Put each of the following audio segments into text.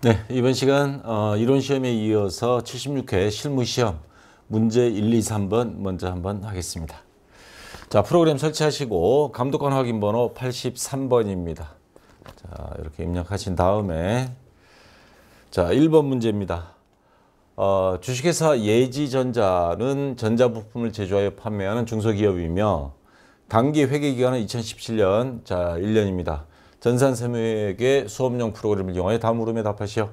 네, 이번 시간 이론 시험에 이어서 76회 실무 시험 문제 1, 2, 3번 먼저 한번 하겠습니다. 자, 프로그램 설치하시고 감독관 확인 번호 83번입니다. 자, 이렇게 입력하신 다음에 자, 1번 문제입니다. 주식회사 예지전자는 전자부품을 제조하여 판매하는 중소기업이며 단기 회계기간은 2017년 자 1년입니다. 전산세무회계 수업용 프로그램을 이용하여 다음 물음에 답하시오.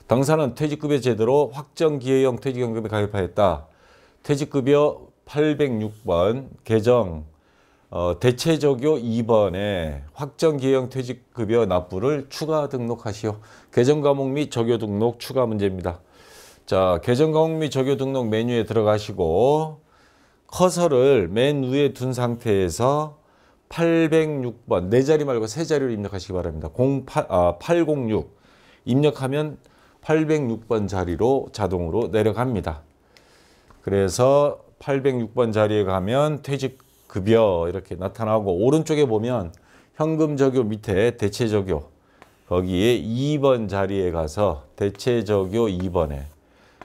당사는 퇴직급여 제도로 확정기여형 퇴직연금에 가입하였다. 퇴직급여 806번 개정 대체적요 2번에 확정기여형 퇴직급여 납부를 추가 등록하시오. 개정 과목 및 적요 등록 추가 문제입니다. 자, 개정 과목 및 적요 등록 메뉴에 들어가시고 커서를 맨 위에 둔 상태에서 806번, 네 자리 말고 세 자리를 입력하시기 바랍니다. 806 입력하면 806번 자리로 자동으로 내려갑니다. 그래서 806번 자리에 가면 퇴직급여 이렇게 나타나고 오른쪽에 보면 현금적요 밑에 대체적요 거기에 2번 자리에 가서 대체적요 2번에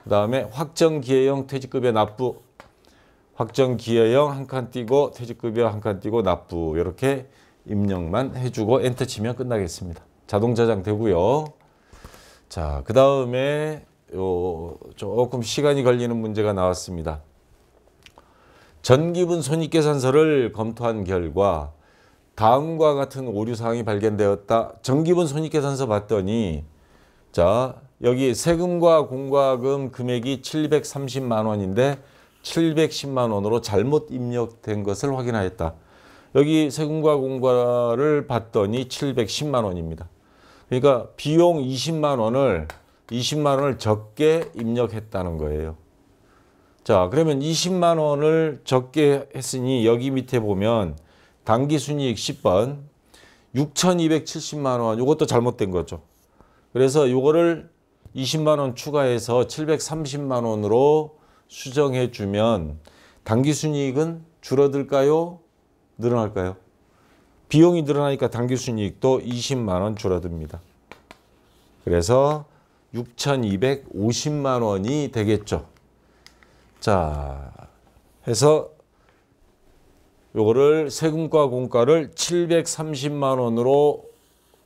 그 다음에 확정기여형 퇴직급여 납부 확정기여형 한 칸 띄고 퇴직급여 한 칸 띄고 납부 이렇게 입력만 해주고 엔터 치면 끝나겠습니다. 자동 저장되고요. 자, 그 다음에 조금 시간이 걸리는 문제가 나왔습니다. 전기분 손익계산서를 검토한 결과 다음과 같은 오류사항이 발견되었다. 전기분 손익계산서 봤더니 자, 여기 세금과 공과금 금액이 730만 원인데 710만 원으로 잘못 입력된 것을 확인하였다. 여기 세금과 공과를 봤더니 710만 원입니다. 그러니까 비용 20만 원을 적게 입력했다는 거예요. 자, 그러면 20만 원을 적게 했으니 여기 밑에 보면 당기순이익 10번 6,270만 원 이것도 잘못된 거죠. 그래서 이거를 20만 원 추가해서 730만 원으로 수정해 주면 당기순이익은 줄어들까요? 늘어날까요? 비용이 늘어나니까 당기순이익도 20만 원 줄어듭니다. 그래서 6,250만 원이 되겠죠. 자, 해서 요거를 세금과 공과를 730만 원으로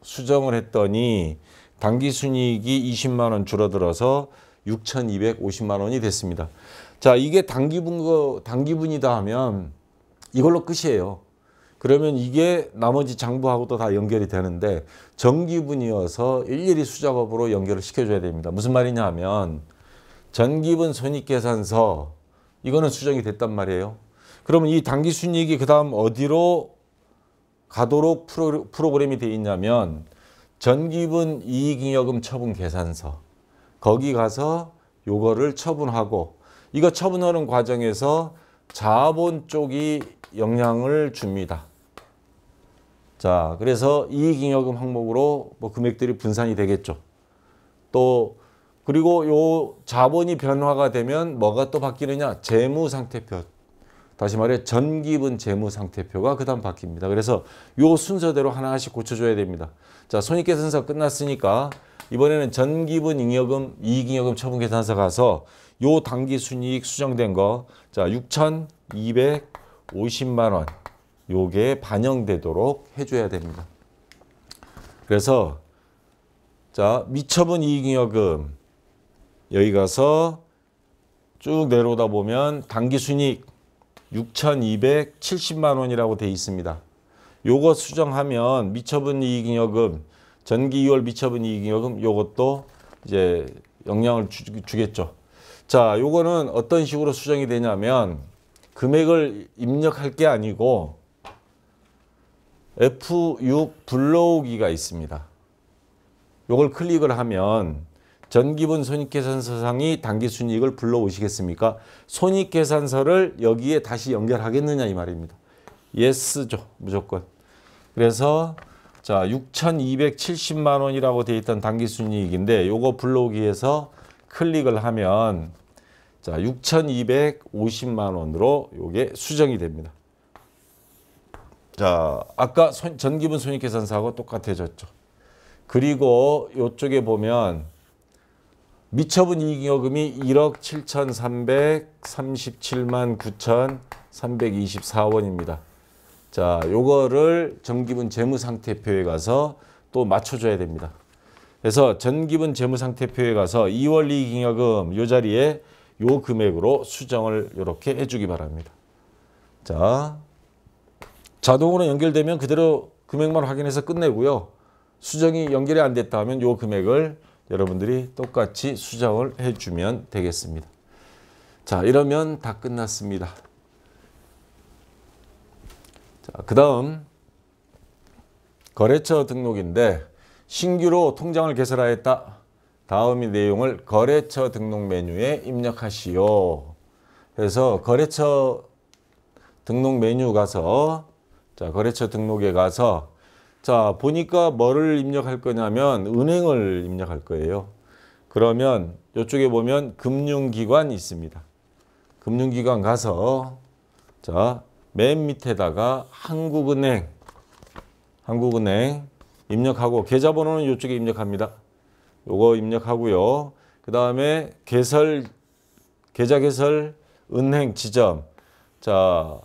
수정을 했더니 당기순이익이 20만 원 줄어들어서 6,250만 원이 됐습니다. 자, 이게 단기분이다 하면 이걸로 끝이에요. 그러면 이게 나머지 장부하고도 다 연결이 되는데 정기분이어서 일일이 수작업으로 연결을 시켜줘야 됩니다. 무슨 말이냐 하면 전기분 손익계산서 이거는 수정이 됐단 말이에요. 그러면 이 당기순이익이 그 다음 어디로 가도록 프로그램이 되어 있냐면 전기분 이익잉여금 처분 계산서 거기 가서 요거를 처분하고 이거 처분하는 과정에서 자본 쪽이 영향을 줍니다. 자, 그래서 이익잉여금 항목으로 뭐 금액들이 분산이 되겠죠. 또 그리고 요 자본이 변화가 되면 뭐가 또 바뀌느냐? 재무상태표. 다시 말해 전기분 재무상태표가 그 다음 바뀝니다. 그래서 요 순서대로 하나씩 고쳐줘야 됩니다. 자, 손익계산서 끝났으니까 이번에는 전기분 잉여금, 이익잉여금 처분계산서 가서 요 당기순이익 수정된 거, 자 6,250만 원 요게 반영되도록 해줘야 됩니다. 그래서 자 미처분 이익잉여금 여기 가서 쭉 내려오다 보면 당기순이익 6,270만 원이라고 돼 있습니다. 요거 수정하면 미처분 이익잉여금 전기 2월 미처분 이익잉여금 요것도 이제 영향을 주겠죠. 자, 요거는 어떤 식으로 수정이 되냐면 금액을 입력할 게 아니고 F6 불러오기가 있습니다. 요걸 클릭을 하면 전기분 손익계산서상이 당기순이익을 불러오시겠습니까? 손익계산서를 여기에 다시 연결하겠느냐 이 말입니다. 예스죠, 무조건. 그래서 자 6,270만 원이라고 되어 있던 당기순이익인데 요거 불러오기 위해서 클릭을 하면 자 6,250만 원으로 요게 수정이 됩니다. 자 아까 전기분 손익계산서하고 똑같아졌죠. 그리고 이쪽에 보면 미처분 이익잉여금이 1억 7,337만 9,324원입니다. 자, 요거를 전기분 재무상태표에 가서 또 맞춰줘야 됩니다. 그래서 전기분 재무상태표에 가서 2월 이익잉여금 요 자리에 요 금액으로 수정을 이렇게 해주기 바랍니다. 자, 자동으로 연결되면 그대로 금액만 확인해서 끝내고요. 수정이 연결이 안 됐다 하면 요 금액을 여러분들이 똑같이 수정을 해주면 되겠습니다. 자, 이러면 다 끝났습니다. 자, 그 다음 거래처 등록인데 신규로 통장을 개설하였다. 다음의 내용을 거래처 등록 메뉴에 입력하시오. 그래서 거래처 등록 메뉴 가서 자, 거래처 등록에 가서 자, 보니까 뭐를 입력할 거냐면 은행을 입력할 거예요. 그러면 이쪽에 보면 금융기관 있습니다. 금융기관 가서 자, 맨 밑에다가 한국은행 입력하고 계좌번호는 이쪽에 입력합니다. 요거 입력하고요. 그 다음에 계좌 개설 은행 지점. 자,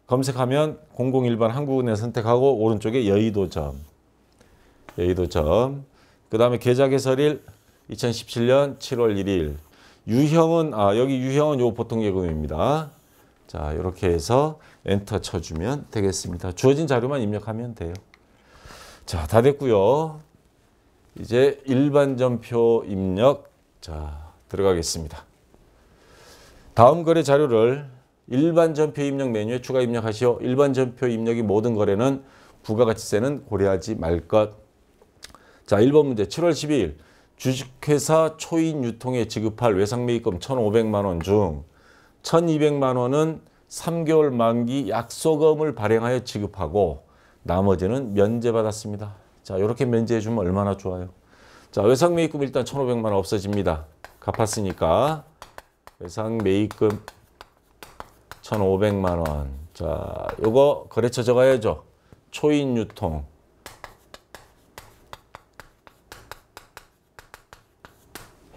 검색하면 001번 한국은행 선택하고 오른쪽에 여의도점. 그 다음에 계좌 개설일 2017년 7월 1일. 유형은 여기 유형은 요 보통예금입니다. 자, 이렇게 해서 엔터 쳐주면 되겠습니다. 주어진 자료만 입력하면 돼요. 자, 다 됐고요. 이제 일반전표 입력 자, 들어가겠습니다. 다음 거래 자료를 일반전표 입력 메뉴에 추가 입력하시오. 일반전표 입력이 모든 거래는 부가가치세는 고려하지 말 것. 자, 1번 문제 7월 12일 주식회사 초인 유통에 지급할 외상매입금 1,500만 원 중 1,200만 원은 3개월 만기 약소금을 발행하여 지급하고 나머지는 면제받았습니다. 자, 이렇게 면제해 주면 얼마나 좋아요. 자, 외상매입금 일단 1,500만 원 없어집니다. 갚았으니까 외상매입금 1,500만 원. 자, 요거 거래처 적어야죠. 초인유통.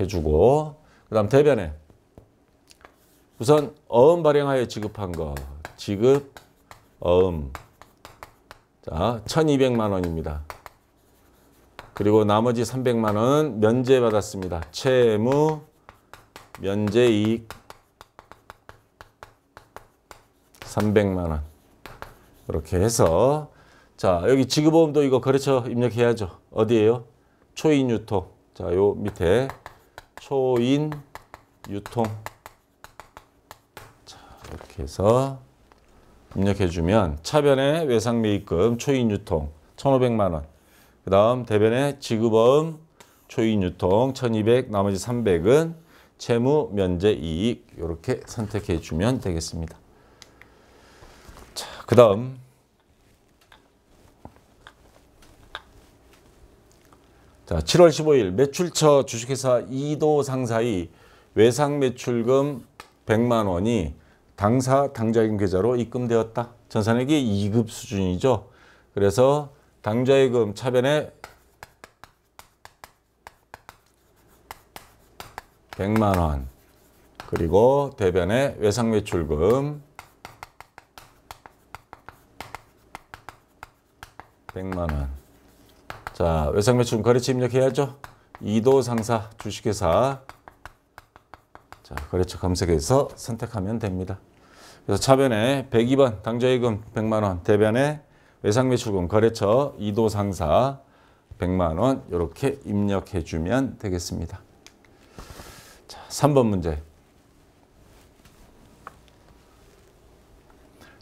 해주고 그 다음 대변에 우선 어음 발행하여 지급한 거. 지급 어음. 자, 1,200만 원입니다. 그리고 나머지 300만 원은 면제받았습니다. 채무 면제이익 300만 원. 이렇게 해서 자, 여기 지급보험도 이거 거래처 입력해야죠. 어디예요? 초인유통. 자, 요 밑에 초인유통. 자, 이렇게 해서 입력해주면 차변에 외상매입금 초인유통 1,500만 원. 그 다음 대변에 지급보험 초인유통 1,200, 나머지 300은 채무 면제이익 이렇게 선택해주면 되겠습니다. 자, 그 다음 자, 7월 15일 매출처 주식회사 이도 상사의 외상매출금 100만 원이 당사 당좌예금 계좌로 입금되었다. 전산액이 2급 수준이죠. 그래서 당좌예금 차변에 100만 원 그리고 대변에 외상매출금 100만 원. 자, 외상매출금 거래처 입력해야죠. 이도 상사 주식회사. 자, 거래처 검색해서 선택하면 됩니다. 그래서 차변에 102번 당좌예금 100만 원, 대변에 외상매출금 거래처 이도 상사 100만 원 이렇게 입력해 주면 되겠습니다. 자, 3번 문제.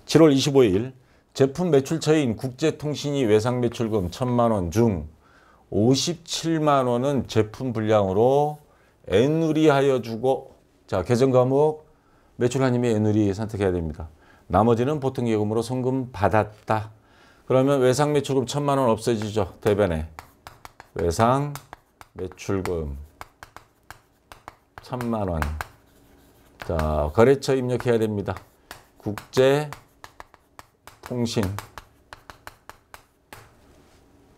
7월 25일 제품 매출처인 국제통신이 외상매출금 1,000만 원 중 57만 원은 제품 분량으로 애누리하여 주고 자, 계정 과목 매출한임의 애누리 선택해야 됩니다. 나머지는 보통예금으로 송금 받았다. 그러면 외상매출금 1,000만 원 없어지죠. 대변에 외상매출금 1,000만 원. 자, 거래처 입력해야 됩니다. 국제통신.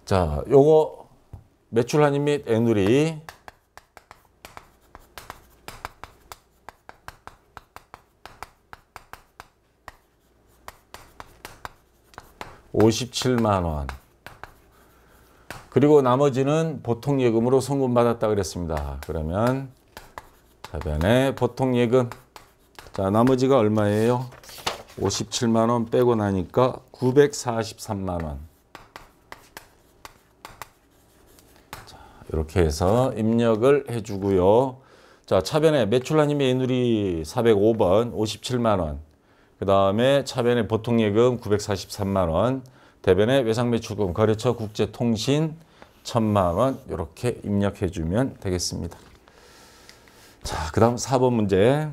자, 요거 매출한임 및 애누리 57만 원. 그리고 나머지는 보통예금으로 송금받았다 그랬습니다. 그러면 답변에 보통예금. 자, 나머지가 얼마예요? 57만 원 빼고 나니까 943만 원. 자, 이렇게 해서 입력을 해주고요. 자, 차변에 매출한이 매누리 405번 57만 원. 그 다음에 차변에 보통예금 943만 원. 대변에 외상매출금 거래처 국제통신 1000만 원. 이렇게 입력해주면 되겠습니다. 자, 그 다음 4번 문제.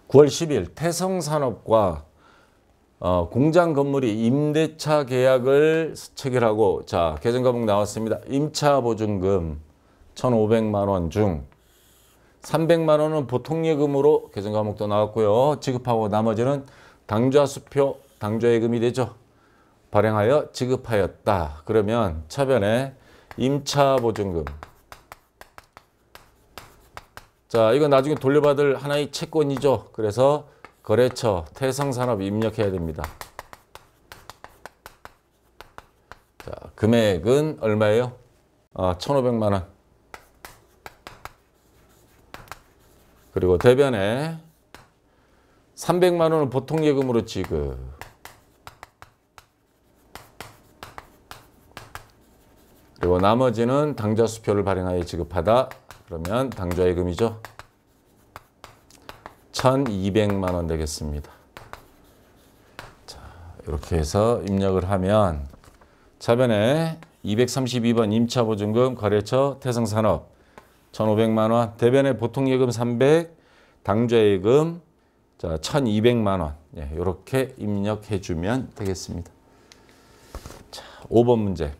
(9월 10일) 태성산업과 공장 건물이 임대차 계약을 체결하고, 자, 계정 과목 나왔습니다. 임차 보증금 1,500만 원 중 300만 원은 보통예금으로 계정 과목도 나왔고요. 지급하고 나머지는 당좌수표, 당좌예금이 되죠. 발행하여 지급하였다. 그러면 차변에 임차 보증금. 자, 이건 나중에 돌려받을 하나의 채권이죠. 그래서 거래처 태성산업 입력해야 됩니다. 자, 금액은 얼마예요? 1,500만 원. 그리고 대변에 300만 원은 보통예금으로 지급. 그리고 나머지는 당좌수표를 발행하여 지급하다. 그러면 당좌예금이죠. 1,200만 원 되겠습니다. 자, 이렇게 해서 입력을 하면 차변에 232번 임차보증금 거래처 태성산업 1,500만 원, 대변에 보통예금 300, 당좌예금 자 1,200만 원. 예, 이렇게 입력해 주면 되겠습니다. 자, 5번 문제.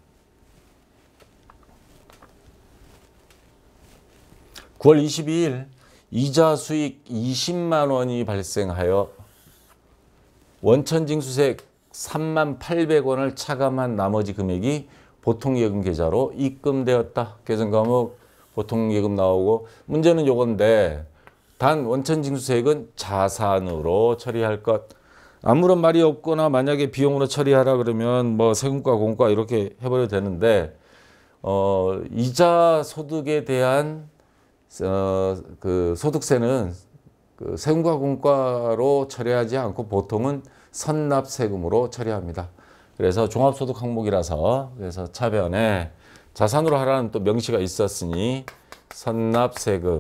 9월 22일 이자 수익 20만 원이 발생하여 원천징수세 38,800원을 차감한 나머지 금액이 보통예금 계좌로 입금되었다. 계정 과목 보통예금 나오고, 문제는 요건데 단 원천징수세액은 자산으로 처리할 것. 아무런 말이 없거나 만약에 비용으로 처리하라 그러면 뭐 세금과 공과 이렇게 해버려도 되는데, 이자 소득에 대한 그 소득세는 그 세금과 공과로 처리하지 않고 보통은 선납세금으로 처리합니다. 그래서 종합소득 항목이라서, 그래서 차변에 자산으로 하라는 또 명시가 있었으니 선납세금.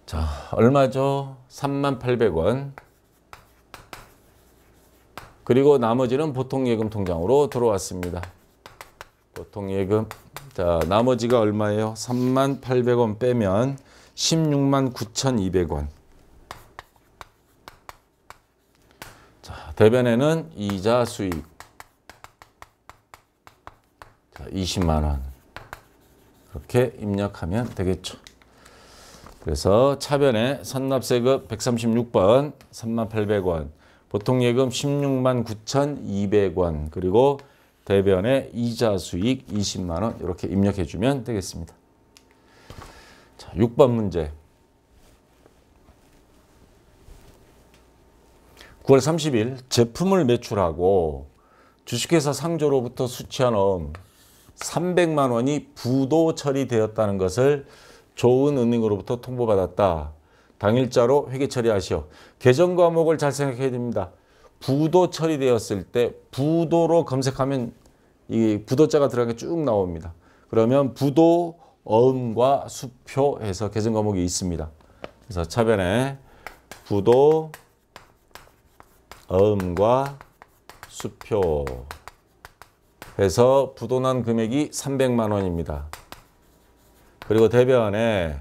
자, 얼마죠? 38,000원. 그리고 나머지는 보통예금 통장으로 들어왔습니다. 보통예금. 자, 나머지가 얼마예요? 38,000원 빼면 169,200원. 자, 대변에는 이자 수익. 자, 20만 원. 이렇게 입력하면 되겠죠. 그래서 차변에 선납세금 136번 38,000원, 보통예금 169,200원, 그리고 대변에 이자 수익 20만 원 이렇게 입력해 주면 되겠습니다. 자, 6번 문제. 9월 30일 제품을 매출하고 주식회사 상조로부터 수취한 300만 원이 부도 처리되었다는 것을 조은은행으로부터 통보받았다. 당일자로 회계 처리하시오. 계정 과목을 잘 생각해야 됩니다. 부도 처리되었을 때 부도로 검색하면 이 부도자가 들어간 게 쭉 나옵니다. 그러면 부도, 어음과 수표 해서 계정 과목이 있습니다. 그래서 차변에 부도, 어음과 수표 해서 부도난 금액이 300만 원입니다. 그리고 대변에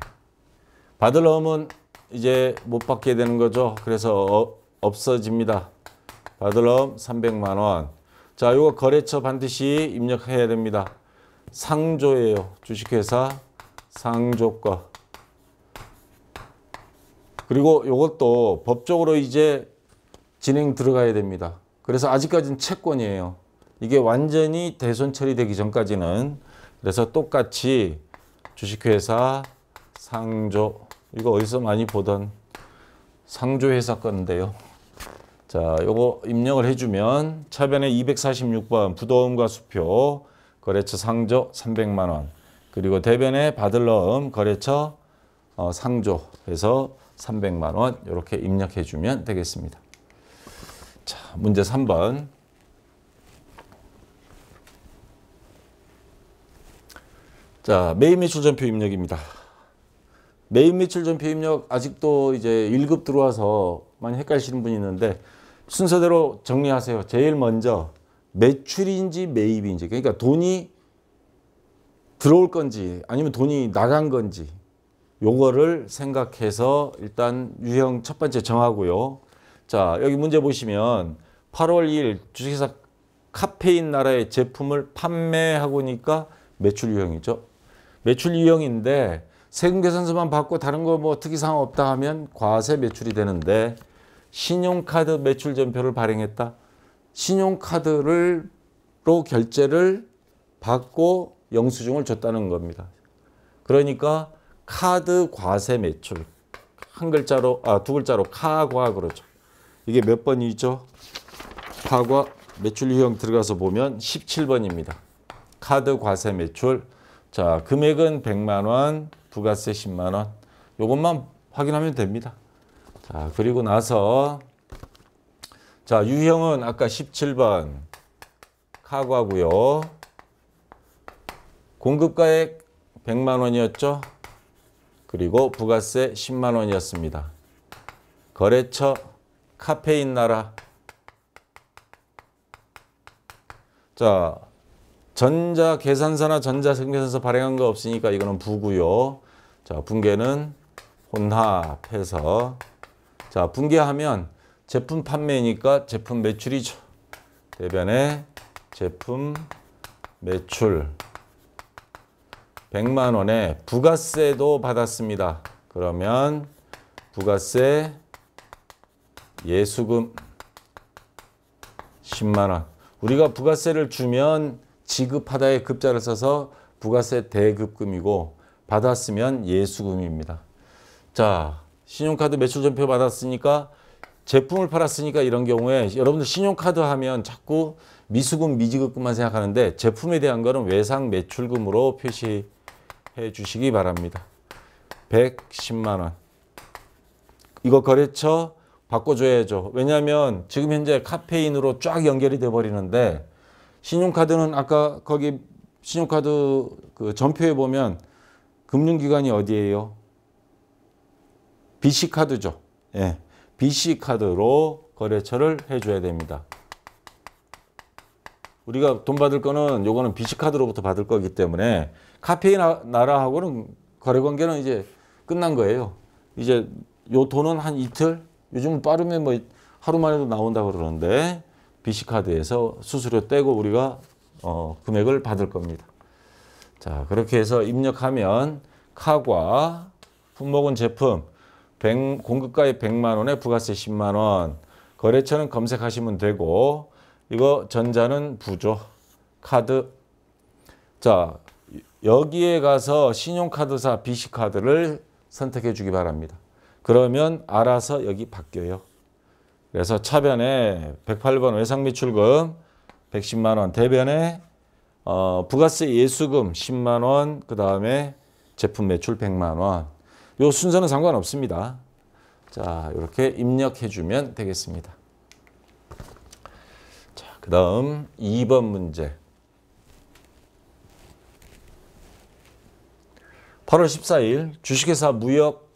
받을 어음은 이제 못 받게 되는 거죠. 그래서 없어집니다. 받을 어음 300만 원. 자, 요거 거래처 반드시 입력해야 됩니다. 상조예요. 주식회사 상조 거. 그리고 요것도 법적으로 이제 진행 들어가야 됩니다. 그래서 아직까지는 채권이에요. 이게 완전히 대손 처리되기 전까지는. 그래서 똑같이 주식회사 상조. 이거 어디서 많이 보던 상조회사 건데요. 자, 요거 입력을 해주면 차변에 246번 부도음과 수표 거래처 상조 300만 원. 그리고 대변에 받을 넣음 거래처 상조 해서 300만 원 이렇게 입력해 주면 되겠습니다. 자, 문제 3번. 자, 매입 매출 전표 입력입니다. 매입 매출 전표 입력 아직도 이제 1급 들어와서 많이 헷갈리시는 분이 있는데 순서대로 정리하세요. 제일 먼저 매출인지 매입인지, 그러니까 돈이 들어올 건지 아니면 돈이 나간 건지 요거를 생각해서 일단 유형 첫 번째 정하고요. 자, 여기 문제 보시면 8월 2일 주식회사 카페인 나라의 제품을 판매하고니까 매출 유형이죠. 매출 유형인데 세금계산서만 받고 다른 거 뭐 특이사항 없다 하면 과세 매출이 되는데 신용카드 매출 전표를 발행했다. 신용카드로 결제를 받고 영수증을 줬다는 겁니다. 그러니까 카드 과세 매출. 한 글자로, 두 글자로 카과 그러죠. 이게 몇 번이죠? 카과 매출 유형 들어가서 보면 17번입니다. 카드 과세 매출. 자, 금액은 100만 원, 부가세 10만 원. 요것만 확인하면 됩니다. 자, 그리고 나서 자, 유형은 아까 17번 카과고요. 공급가액 100만 원이었죠. 그리고 부가세 10만 원이었습니다. 거래처 카페인 나라. 자, 전자계산서나 전자세금계산서 발행한 거 없으니까 이거는 부고요. 자, 분계는 혼합해서. 자, 분계하면 제품 판매니까 제품 매출이죠. 대변에 제품 매출 100만 원에 부가세도 받았습니다. 그러면 부가세 예수금 10만 원. 우리가 부가세를 주면 지급하다의 급자를 써서 부가세 대급금이고 받았으면 예수금입니다. 자, 신용카드 매출 전표 받았으니까 제품을 팔았으니까 이런 경우에 여러분들 신용카드 하면 자꾸 미수금, 미지급금만 생각하는데 제품에 대한 거는 외상 매출금으로 표시해 주시기 바랍니다. 110만 원. 이거 거래처 바꿔줘야죠. 왜냐하면 지금 현재 카페인으로 쫙 연결이 돼 버리는데 신용카드는 아까 거기 신용카드 그 전표에 보면 금융기관이 어디예요? BC카드죠. 예, BC카드로 거래처를 해줘야 됩니다. 우리가 돈 받을 거는 요거는 BC카드로부터 받을 거기 때문에 카페인 나라하고는 거래관계는 이제 끝난 거예요. 이제 요 돈은 한 이틀? 요즘 빠르면 뭐 하루 만에도 나온다고 그러는데 BC카드에서 수수료 떼고 우리가 금액을 받을 겁니다. 자, 그렇게 해서 입력하면 카과 품목은 제품 공급가액 100만 원에 부가세 10만 원. 거래처는 검색하시면 되고 이거 전자는 부죠. 카드. 자, 여기에 가서 신용카드사 BC카드를 선택해 주기 바랍니다. 그러면 알아서 여기 바뀌어요. 그래서 차변에 108번 외상매출금 110만 원, 대변에 부가세 예수금 10만 원, 그 다음에 제품 매출 100만 원. 요 순서는 상관없습니다. 자, 이렇게 입력해 주면 되겠습니다. 자, 그 다음 2번 문제. 8월 14일 주식회사 무역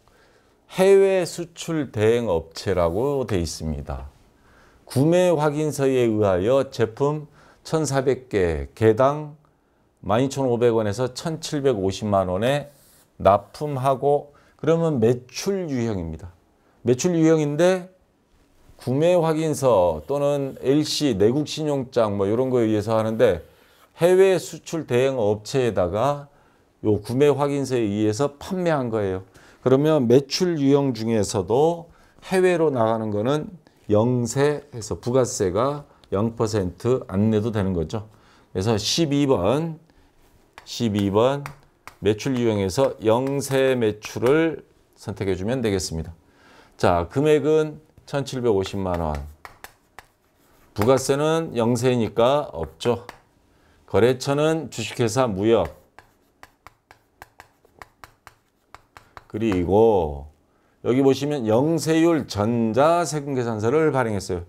해외 수출 대행 업체라고 되어 있습니다. 구매 확인서에 의하여 제품 1,400개, 개당 12,500원에서 1,750만 원에 납품하고 그러면 매출 유형입니다. 매출 유형인데 구매 확인서 또는 LC, 내국 신용장 뭐 이런 거에 의해서 하는데 해외 수출 대행 업체에다가 요 구매 확인서에 의해서 판매한 거예요. 그러면 매출 유형 중에서도 해외로 나가는 거는 영세해서 부가세가 0% 안 내도 되는 거죠. 그래서 12번 매출 유형에서 영세 매출을 선택해 주면 되겠습니다. 자, 금액은 1,750만 원. 부가세는 영세니까 없죠. 거래처는 주식회사 무역. 그리고 여기 보시면 영세율 전자세금계산서를 발행했어요.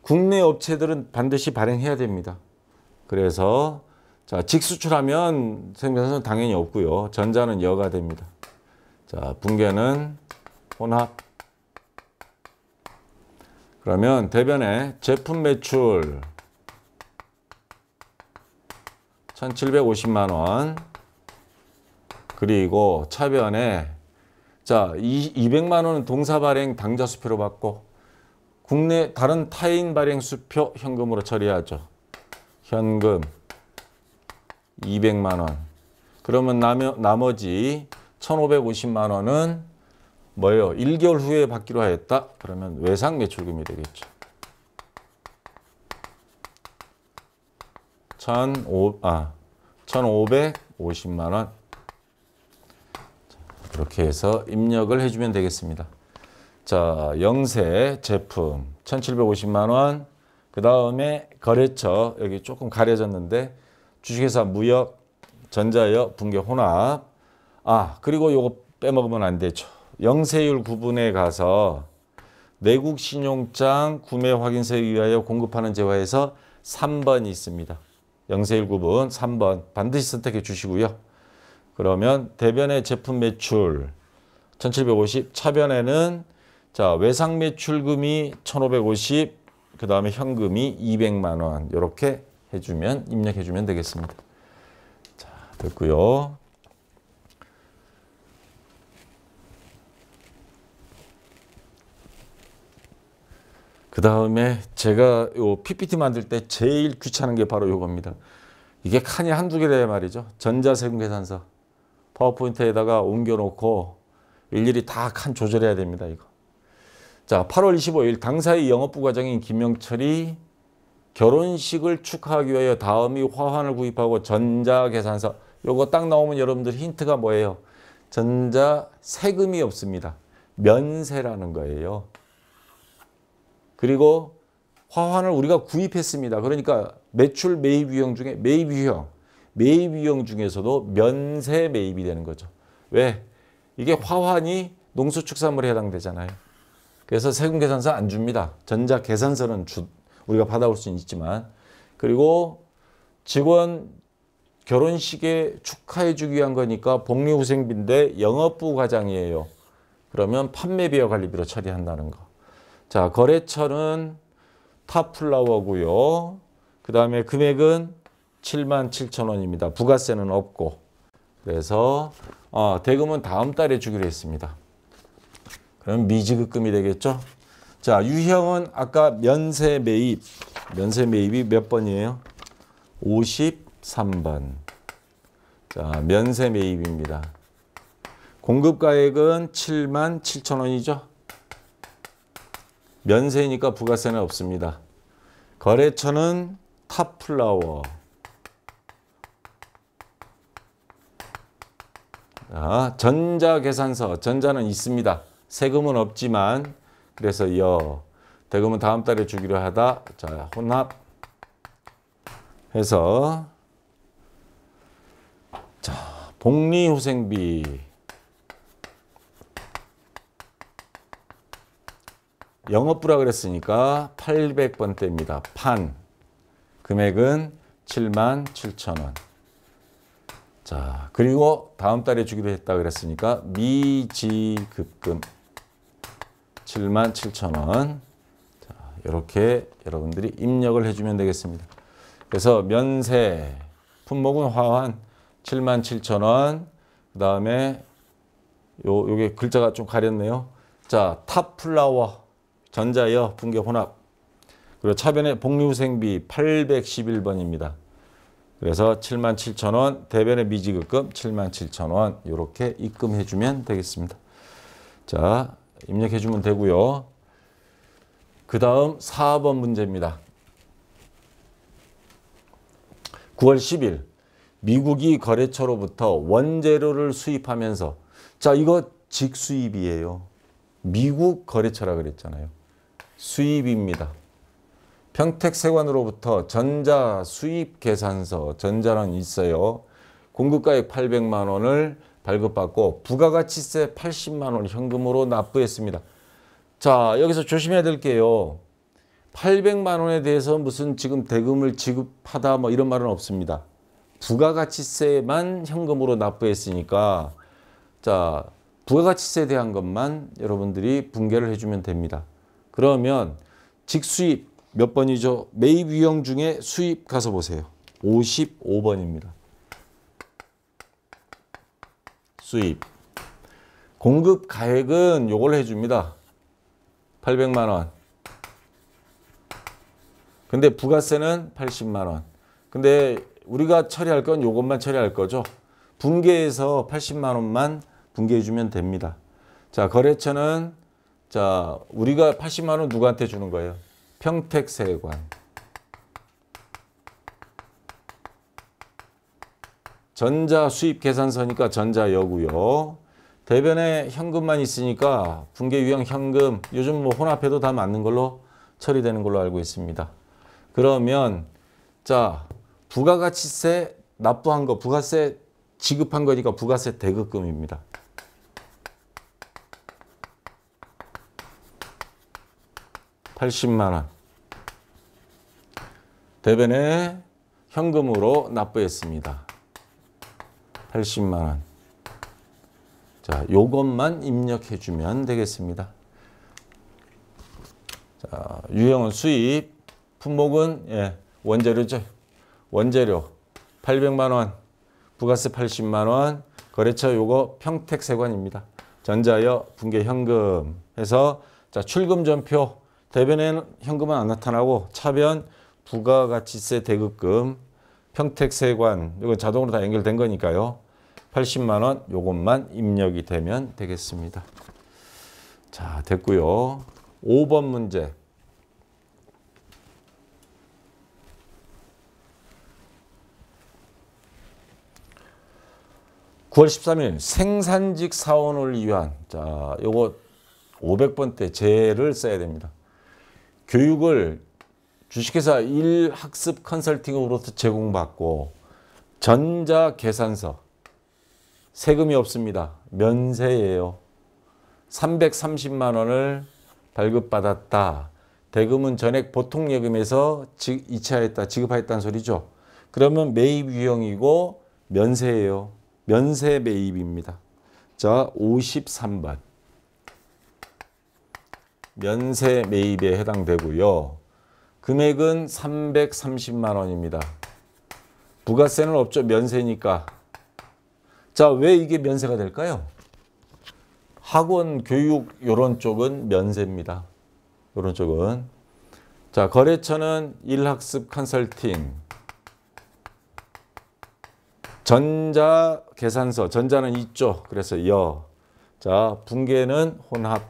국내 업체들은 반드시 발행해야 됩니다. 그래서 자, 직수출하면 세금계산서는 당연히 없고요. 전자는 여가 됩니다. 자, 분계는 혼합. 그러면 대변에 제품 매출 1,750만 원. 그리고 차변에 자, 200만 원은 동사 발행 당좌 수표로 받고 국내 다른 타인 발행 수표 현금으로 처리하죠. 현금 200만 원. 그러면 나머지 1,550만 원은 뭐예요? 1개월 후에 받기로 하였다. 그러면 외상 매출금이 되겠죠. 1,550만 원. 이렇게 해서 입력을 해주면 되겠습니다. 자, 영세 제품 1,750만 원. 그 다음에 거래처 여기 조금 가려졌는데 주식회사 무역, 전자역, 분계 혼합. 아, 그리고 요거 빼먹으면 안 되죠. 영세율 구분에 가서 내국 신용장 구매 확인서에 의하여 공급하는 재화에서 3번이 있습니다. 영세율 구분 3번 반드시 선택해 주시고요. 그러면 대변의 제품 매출 1,750, 차변에는 자, 외상 매출금이 1,550, 그 다음에 현금이 200만 원 이렇게 해주면 입력해주면 되겠습니다. 자, 됐고요. 그 다음에 제가 요 PPT 만들 때 제일 귀찮은 게 바로 요겁니다. 이게 칸이 한두 개래 말이죠. 전자세금계산서 파워포인트에다가 옮겨놓고 일일이 다 칸 조절해야 됩니다. 이거. 자, 8월 25일 당사의 영업부과장인 김명철이 결혼식을 축하하기 위하여 다음이 화환을 구입하고 전자계산서 요거 딱 나오면 여러분들 힌트가 뭐예요? 전자세금이 없습니다. 면세라는 거예요. 그리고 화환을 우리가 구입했습니다. 그러니까 매출 매입 유형 중에 매입 유형 중에서도 면세 매입이 되는 거죠. 왜? 이게 화환이 농수축산물에 해당되잖아요. 그래서 세금계산서 안 줍니다. 전자계산서는 우리가 받아올 수는 있지만. 그리고 직원 결혼식에 축하해 주기 위한 거니까 복리후생비인데 영업부 과장이에요. 그러면 판매비와 관리비로 처리한다는 거. 자, 거래처는 탑플라워고요. 그 다음에 금액은 77,000원입니다. 부가세는 없고. 그래서 대금은 다음 달에 주기로 했습니다. 그럼 미지급금이 되겠죠. 자, 유형은 아까 면세 매입이 몇 번이에요? 53번. 자, 면세 매입입니다. 공급가액은 77,000원이죠. 면세니까 부가세는 없습니다. 거래처는 탑플라워. 자, 전자계산서, 전자는 있습니다. 세금은 없지만 그래서 대금은 다음 달에 주기로 하다. 자, 혼합 해서 자, 복리후생비 영업부라 그랬으니까 800번대입니다. 판 금액은 77,000원. 자, 그리고 다음 달에 주기로 했다 그랬으니까 미지급금 77,000원. 자, 이렇게 여러분들이 입력을 해주면 되겠습니다. 그래서 면세 품목은 화환 77,000원. 그 다음에 요게 글자가 좀 가렸네요. 자, 탑플라워 전자여 분계 혼합. 그리고 차변에 복리후생비 811번입니다. 그래서 77,000원, 대변의 미지급금 77,000원 이렇게 입금해주면 되겠습니다. 자, 입력해주면 되고요. 그 다음 4번 문제입니다. 9월 10일 미국이 거래처로부터 원재료를 수입하면서 자, 이거 직수입이에요. 미국 거래처라 그랬잖아요. 수입입니다. 평택세관으로부터 전자 수입 계산서, 전자는 있어요. 공급가액 800만 원을 발급받고 부가가치세 80만 원 현금으로 납부했습니다. 자, 여기서 조심해야 될 게요. 800만 원에 대해서 무슨 지금 대금을 지급하다 뭐 이런 말은 없습니다. 부가가치세만 현금으로 납부했으니까 자, 부가가치세에 대한 것만 여러분들이 분개를 해주면 됩니다. 그러면 직수입 몇 번이죠? 매입 유형 중에 수입 가서 보세요. 55번입니다. 수입. 공급 가액은 요걸 해줍니다. 800만 원. 근데 부가세는 80만 원. 근데 우리가 처리할 건 요것만 처리할 거죠. 분개해서 80만 원만 분개해 주면 됩니다. 자, 거래처는 자, 우리가 80만 원 누구한테 주는 거예요? 평택세관. 전자 수입 계산서니까 전자여고요. 대변에 현금만 있으니까 분개 유형 현금, 요즘 뭐 혼합해도 다 맞는 걸로 처리되는 걸로 알고 있습니다. 그러면 자, 부가가치세 납부한 거, 부가세 지급한 거니까 부가세 대급금입니다. (80만 원) 대변에 현금으로 납부했습니다. 80만 원. 자, 요것만 입력해 주면 되겠습니다. 자, 유형은 수입, 품목은 예, 원재료죠. 원재료 800만 원, 부가세 80만 원, 거래처 요거 평택세관입니다. 전자여 분개 현금 해서 자, 출금 전표 대변에는 현금은 안 나타나고 차변 부가가치세 대급금 평택세관 이건 자동으로 다 연결된 거니까요. 80만 원 요것만 입력이 되면 되겠습니다. 자, 됐고요. 5번 문제. (9월 13일) 생산직 사원을 위한 자, 요거 500번대 제를 써야 됩니다. 교육을 주식회사 1학습 컨설팅으로부터 제공받고 전자계산서 세금이 없습니다. 면세예요. 330만 원을 발급받았다. 대금은 전액 보통예금에서 이체하였다, 지급하였다는 소리죠. 그러면 매입 유형이고 면세예요. 면세 매입입니다. 자, 53번. 면세 매입에 해당되고요. 금액은 330만 원입니다. 부가세는 없죠. 면세니까. 자, 왜 이게 면세가 될까요? 학원, 교육 이런 쪽은 면세입니다. 이런 쪽은. 자, 거래처는 1학습 컨설팅. 전자계산서. 전자는 있죠. 그래서 여. 자, 분개는 혼합.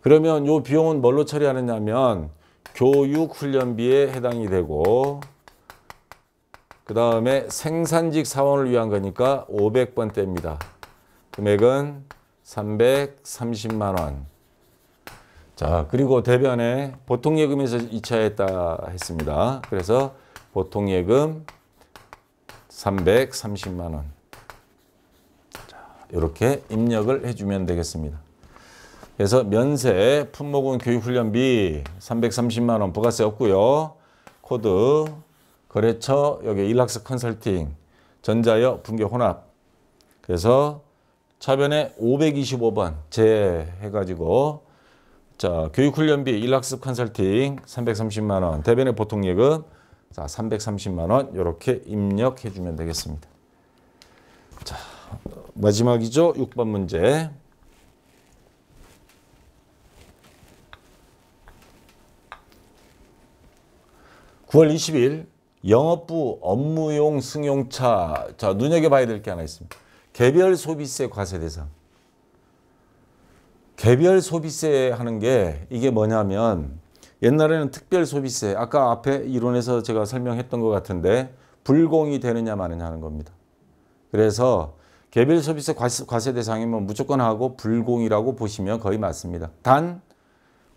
그러면 이 비용은 뭘로 처리하느냐면 교육훈련비에 해당이 되고 그 다음에 생산직 사원을 위한 거니까 500번대입니다. 금액은 330만 원. 자, 그리고 대변에 보통예금에서 이체했다 했습니다. 그래서 보통예금 330만 원. 자, 이렇게 입력을 해주면 되겠습니다. 그래서 면세, 품목은 교육훈련비 330만 원 부가세 없고요. 코드, 거래처, 여기 1학습 컨설팅, 전자여 분개 혼합. 그래서 차변에 525번 제해가지고 자, 교육훈련비 1학습 컨설팅 330만 원, 대변에 보통예금 자, 330만 원 이렇게 입력해 주면 되겠습니다. 자, 마지막이죠. 6번 문제. (9월 20일) 영업부 업무용 승용차. 자, 눈여겨봐야 될 게 하나 있습니다. 개별 소비세 과세 대상. 개별 소비세 하는 게 이게 뭐냐면 옛날에는 특별소비세, 아까 앞에 이론에서 제가 설명했던 것 같은데 불공이 되느냐 마느냐 하는 겁니다. 그래서 개별소비세 과세 대상이면 무조건 하고 불공이라고 보시면 거의 맞습니다. 단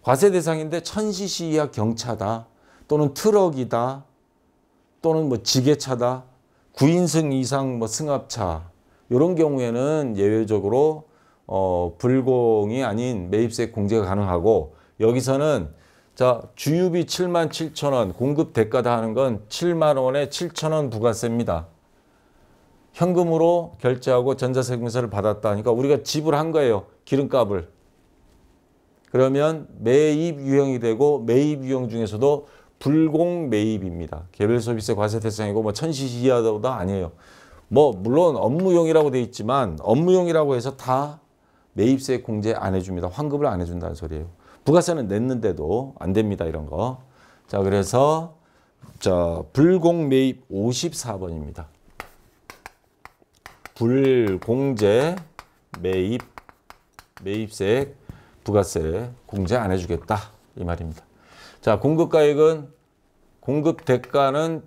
과세 대상인데 1000cc 이하 경차다 또는 트럭이다 또는 뭐 지게차다 9인승 이상 뭐 승합차 이런 경우에는 예외적으로 불공이 아닌 매입세 공제가 가능하고 여기서는 자 주유비 77,000원 공급 대가다 하는 건 7만 원에 7,000원 부가세입니다. 현금으로 결제하고 전자세금세를 받았다. 그러니까 우리가 지불한 거예요. 기름값을. 그러면 매입 유형이 되고 매입 유형 중에서도 불공 매입입니다. 개별소비세 과세 대상이고 뭐 1000cc 이하도 아니에요. 뭐 물론 업무용이라고 돼 있지만 업무용이라고 해서 다 매입세 공제 안 해줍니다. 환급을 안 해준다는 소리예요. 부가세는 냈는데도 안 됩니다. 이런 거. 자 그래서 자 불공 매입 54번입니다. 불공제 매입세 부가세 공제 안 해주겠다 이 말입니다. 자 공급가액은 공급 대가는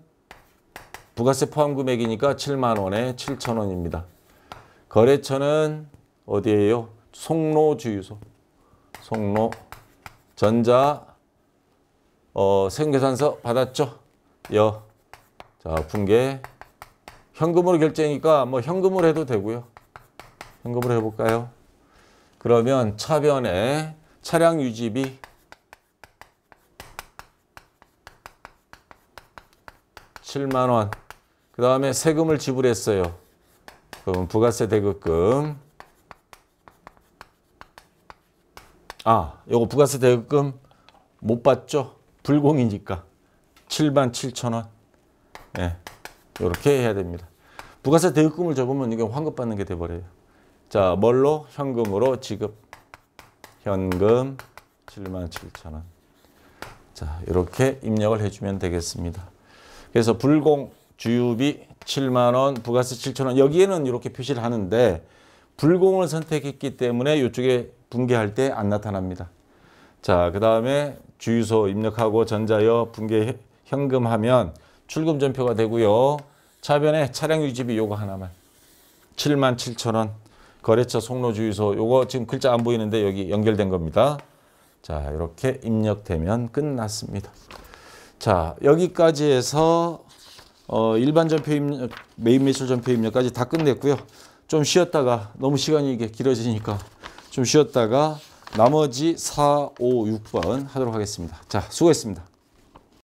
부가세 포함 금액이니까 7만 원에 7,000원입니다. 거래처는 어디예요? 송로주유소. 송로 전자 세금계산서 받았죠? 자 분계 현금으로 결제니까 뭐 현금으로 해도 되고요. 현금으로 해볼까요? 그러면 차변에 차량 유지비 7만 원. 그 다음에 세금을 지불했어요. 그럼 부가세 대급금. 요거 부가세 대급금 못 받죠? 불공이니까. 77,000원. 네. 이렇게 해야 됩니다. 부가세 대급금을 적으면 이게 환급받는 게 돼버려요. 자, 뭘로? 현금으로 지급. 현금 77,000원. 자, 이렇게 입력을 해주면 되겠습니다. 그래서 불공 주유비 7만 원, 부가세 7,000원. 여기에는 이렇게 표시를 하는데 불공을 선택했기 때문에 이쪽에 분계할 때 안 나타납니다. 자, 그 다음에 주유소 입력하고 전자여 분계 현금하면 출금전표가 되고요. 차변에 차량 유지비 요거 하나만 77,000원. 거래처 송로주유소 요거 지금 글자 안 보이는데 여기 연결된 겁니다. 자, 이렇게 입력되면 끝났습니다. 자, 여기까지 해서 일반 전표 입력, 매입 매출 전표 입력까지 다 끝냈고요. 좀 쉬었다가 너무 시간이 이게 길어지니까 좀 쉬었다가 나머지 4, 5, 6번 하도록 하겠습니다. 자, 수고했습니다.